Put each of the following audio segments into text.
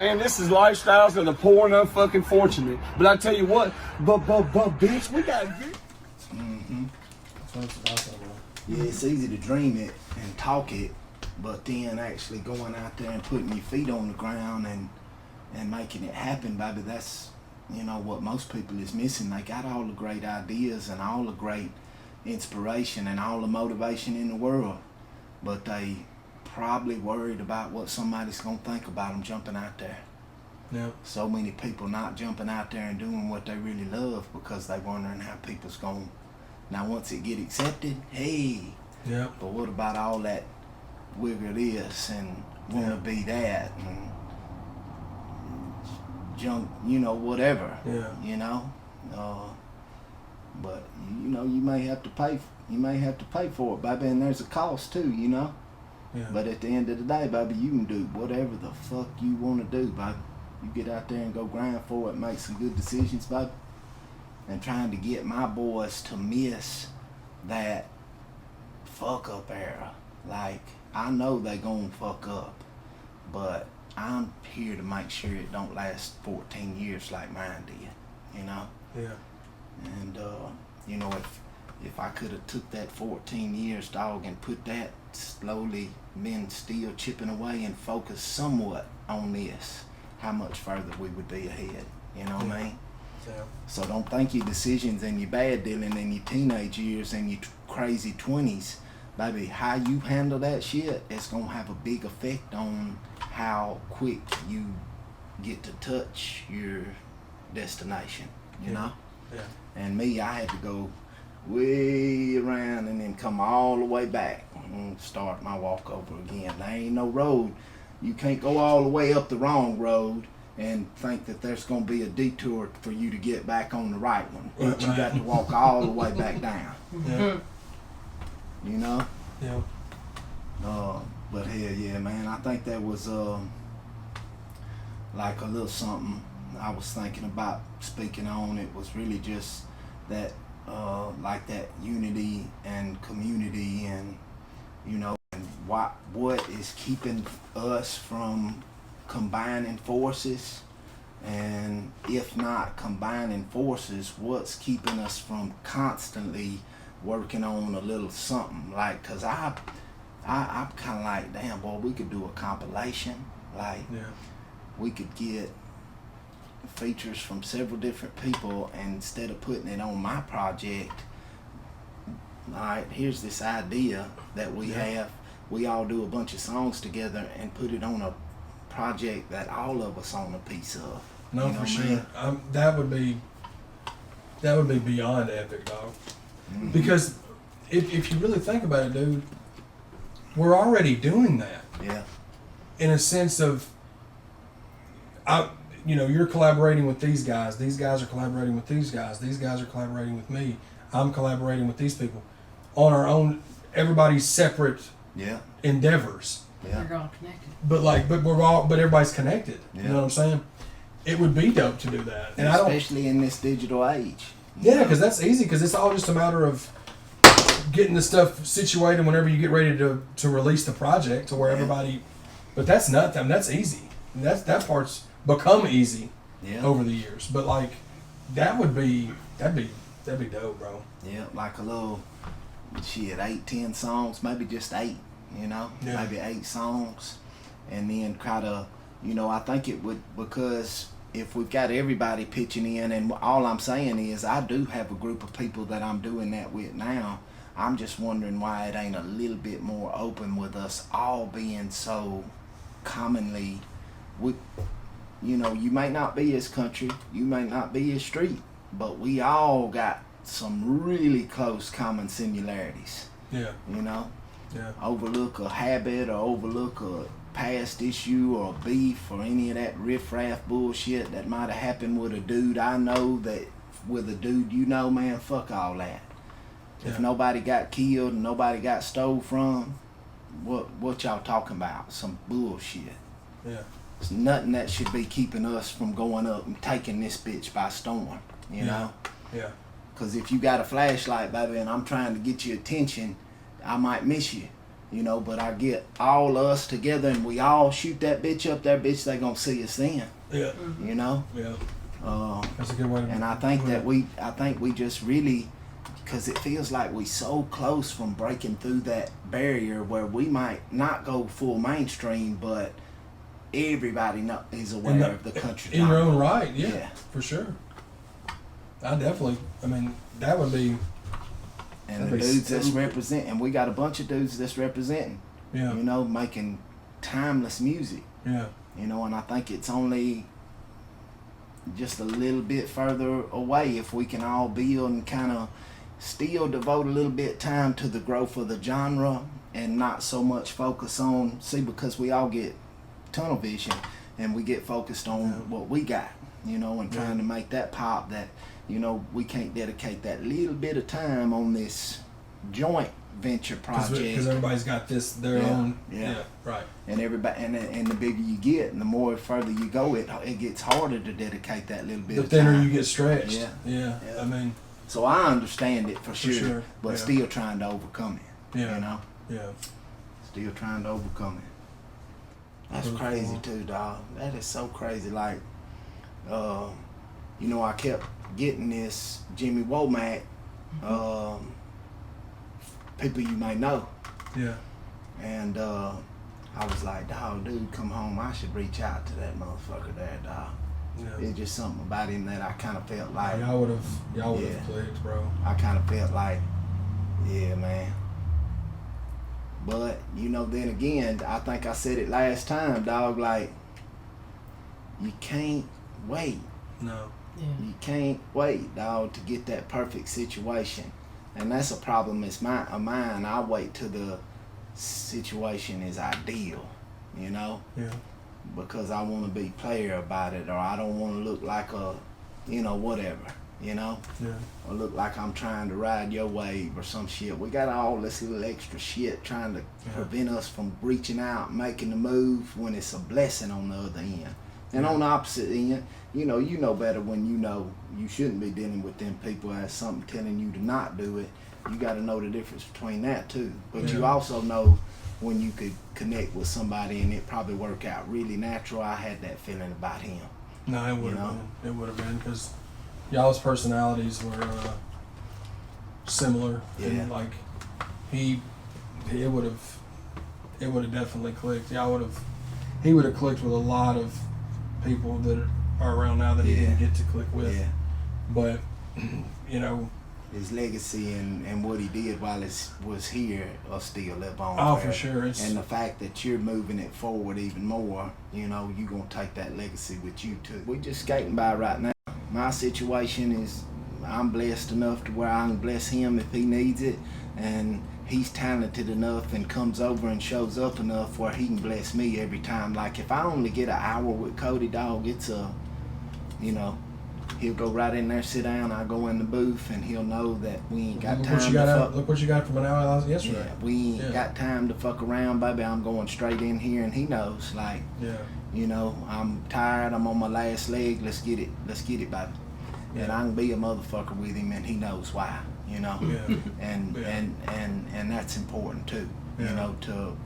And this is lifestyles of the poor and unfucking fortunate. But I tell you what, but bitch, we got good. Mm-hmm. Yeah, it's easy to dream it and talk it, but then actually going out there and putting your feet on the ground and making it happen, baby, that's, you know, what most people is missing. They got all the great ideas and all the great inspiration and all the motivation in the world, but they probably worried about what somebody's gonna think about them jumping out there. Yeah. So many people not jumping out there and doing what they really love because they wondering how people's gonna. Now once it get accepted, hey. Yeah. But what about all that wigger this and wanna be that and jump, you know, whatever. Yeah. You know, but you know you may have to pay. You may have to pay for it, baby, and there's a cost too. You know. Yeah. But at the end of the day, baby, you can do whatever the fuck you want to do, baby. You get out there and go grind for it, make some good decisions, baby. And trying to get my boys to miss that fuck up era. Like, I know they gonna fuck up, but I'm here to make sure it don't last 14 years like mine did, you know? Yeah. And, you know, if I could have took that 14 years, dog, and put that slowly, been still chipping away and focus somewhat on this, how much further we would be ahead, you know what I mean? Yeah. So don't think your decisions and your bad dealing and your teenage years and your crazy 20s, baby, how you handle that shit is gonna have a big effect on how quick you get to touch your destination, you know? Yeah. And me, I had to go way around and then come all the way back and start my walk over again. There ain't no road. You can't go all the way up the wrong road and think that there's going to be a detour for you to get back on the right one. But you got to walk all the way back down. Yeah. You know? Yeah. But hell yeah, man, I think that was like a little something I was thinking about speaking on. It was really just that like that unity and community, and you know, and what is keeping us from combining forces, and if not combining forces, what's keeping us from constantly working on a little something? Like, cause I'm kind of like, damn boy, we could do a compilation. Like, Yeah. we could get features from several different people, and instead of putting it on my project, all right, here's this idea that we have. We all do a bunch of songs together and put it on a project that all of us own a piece of. No, you know for sure. I mean? That would be beyond epic, dog. Mm-hmm. Because if you really think about it, dude, we're already doing that. Yeah. In a sense of, you know, you're collaborating with these guys are collaborating with these guys are collaborating with me, I'm collaborating with these people on our own, everybody's separate endeavors. Yeah. You're all connected. But everybody's connected. Yeah. You know what I'm saying? It would be dope to do that. And especially in this digital age. Yeah, because that's easy, because it's all just a matter of getting the stuff situated whenever you get ready to release the project to where everybody, but that's not, I mean, that's easy. And that part's become easy over the years. But like, that'd be dope, bro. Yeah, like a little shit, 8-10 songs, maybe just 8, you know, maybe 8 songs, and then kind of, you know, I think it would, because if we've got everybody pitching in, and all I'm saying is I do have a group of people that I'm doing that with now. I'm just wondering why it ain't a little bit more open with us all being so commonly, you know, you might not be as country, you might not be as street, but we all got some really close common similarities. Yeah. You know? Yeah. Overlook a habit or overlook a past issue or beef or any of that riff-raff bullshit that might have happened with a dude I know, that with a dude you know, man, fuck all that. Yeah. If nobody got killed and nobody got stole from, what y'all talking about? Some bullshit. Yeah. It's nothing that should be keeping us from going up and taking this bitch by storm, you know? Yeah. Because if you got a flashlight, baby, and I'm trying to get your attention, I might miss you. You know, but I get all us together and we all shoot that bitch up there, bitch, they gonna see us then. Yeah. You know? Yeah. That's a good way to And I think that we just really, because it feels like we so close from breaking through that barrier where we might not go full mainstream, but everybody is aware of the country in your genre. own right. Yeah, Yeah. for sure. I mean, that would be. And the That'd be dudes that's stupid. representing, we got a bunch of dudes that's representing, Yeah. you know, making timeless music, Yeah. you know, and I think it's only just a little bit further away if we can all build and kind of still devote a little bit time to the growth of the genre and not so much focus on, because we all get tunnel vision and we get focused on what we got, you know, and trying to make that pop that, you know, we can't dedicate that little bit of time on this joint venture project. Because everybody's got their own. Yeah. Right. And everybody, and the bigger you get, and the more further you go, it gets harder to dedicate that little bit The of thinner time. you get stretched. Yeah. Yeah. Yeah. I mean. So I understand it for sure, but Yeah. still trying to overcome it. Yeah. You know, Yeah. still trying to overcome it. That's That's crazy cool. too, dog. That is so crazy. Like, you know, I kept getting this Jimmy Womack, people you may know. Yeah. And I was like, dog, dude, come home. I should reach out to that motherfucker there, dog. Yeah. It's just something about him that I kind of felt like, Y'all would have Yeah. clicked, bro. I kind of felt like, yeah, man. But, you know, then again, I think I said it last time, dog, like, you can't wait. No. Yeah. You can't wait, dog, to get that perfect situation. And that's a problem of mine. I wait till the situation is ideal, you know, Yeah. because I want to be player about it, or I don't want to look like a, you know, whatever, you know, Yeah. or look like I'm trying to ride your wave or some shit. We got all this little extra shit trying to prevent us from reaching out, making the move when it's a blessing on the other end. And on the opposite end, you know better when you know you shouldn't be dealing with them people as something telling you to not do it. You got to know the difference between that too. But you Yeah. also know when you could connect with somebody and it probably work out really natural. I had that feeling about him. No, it would have know? been. It would have been because y'all's personalities were similar. Yeah. And like it would have definitely clicked. He would have clicked with a lot of people that are around now that he Yeah. didn't get to click with. Yeah. But you know, His legacy and what he did while he was here will still live on. oh forever. for sure, it's And the fact that you're moving it forward even more, you know, you're going to take that legacy with you too. We're just skating by right now. My situation is I'm blessed enough to where I can bless him if he needs it. And he's talented enough and comes over and shows up enough where he can bless me every time. Like if I only get an hour with Cody, dog, it's you know, he'll go right in there, sit down. I go in the booth, and he'll know that we ain't got look time what you to got fuck. look what you got from an hour yesterday. Yeah, we ain't Yeah. got time to fuck around, baby. I'm going straight in here, and he knows. Like, Yeah. you know, I'm tired. I'm on my last leg. Let's get it, baby. And Yeah. I can be a motherfucker with him, and he knows why. You know, Yeah. and Yeah. and that's important too. Yeah. You know,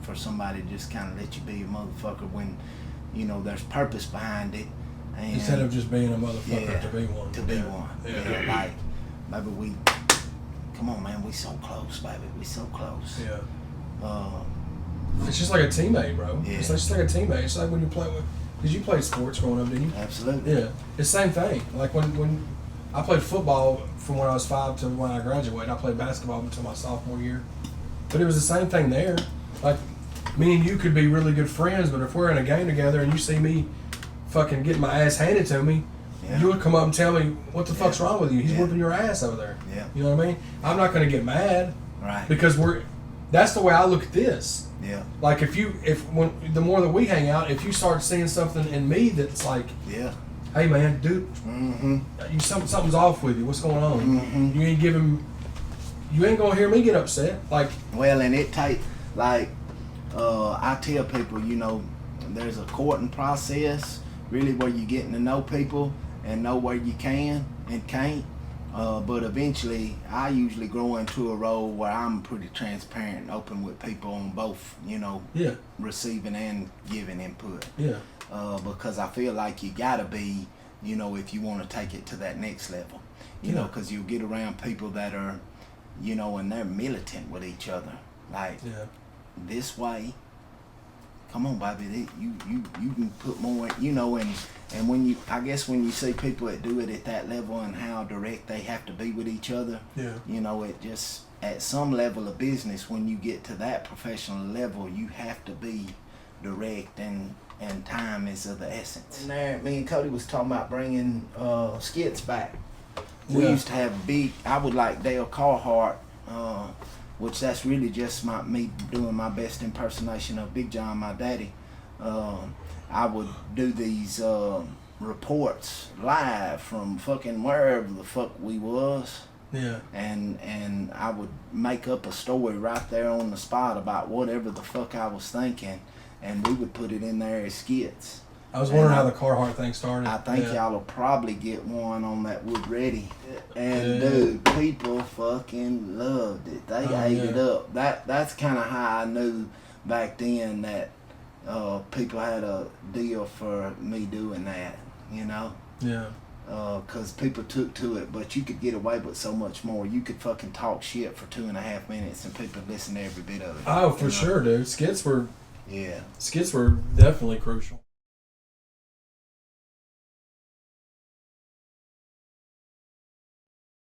for somebody to just kind of let you be a motherfucker when, you know, there's purpose behind it. And Instead of just being a motherfucker Yeah, to be one. to be Yeah. one. Yeah. Yeah, like, baby, come on, man, we so close, baby. We so close. Yeah. It's just like a teammate, bro. Yeah. It's just like a teammate. It's like when you play with, because you played sports growing up, didn't you? Absolutely. Yeah. It's the same thing. Like when I played football from when I was 5 to when I graduated. I played basketball until my sophomore year. But it was the same thing there. Like, me and you could be really good friends, but if we're in a game together and you see me fucking getting my ass handed to me, Yeah. you would come up and tell me, what the fuck's Yeah. wrong with you? He's Yeah. whooping your ass over there. Yeah. You know what I mean? I'm not going to get mad Right. because that's the way I look at this. Yeah. Like the more that we hang out, if you start seeing something in me that's like, Yeah. hey man, dude, Mm-hmm. something's off with you. What's going on? Mhm. You ain't gonna hear me get upset. Like, Well, and it take like I tell people, you know, there's a courting process really where you're getting to know people and know where you can and can't. But eventually, I usually grow into a role where I'm pretty transparent and open with people on both, you know, Yeah. receiving and giving input. Yeah. Because I feel like you gotta be, you know, if you want to take it to that next level, you know, because you'll get around people that are, you know, and they're militant with each other, like this way. Come on, Bobby, you can put more, you know, and when you, I guess when you see people that do it at that level and how direct they have to be with each other, you know, it just, at some level of business, when you get to that professional level, you have to be direct, and time is of the essence. And there, me and Cody was talking about bringing skits back. We used to have I would like Dale Carhart, which that's really just me doing my best impersonation of Big John, my daddy. I would do these reports live from fucking wherever the fuck we was. Yeah. And I would make up a story right there on the spot about whatever the fuck I was thinking, and we would put it in there as skits. I was wondering how the Carhartt thing started. I think y'all will probably get one on that Wood Ready. And dude, people fucking loved it. They ate it up. That's kind of how I knew back then that people had a deal for me doing that, you know? Yeah. Because people took to it, but you could get away with so much more. You could fucking talk shit for 2.5 minutes and people listen to every bit of it. Oh, for sure, dude. Skits were definitely crucial.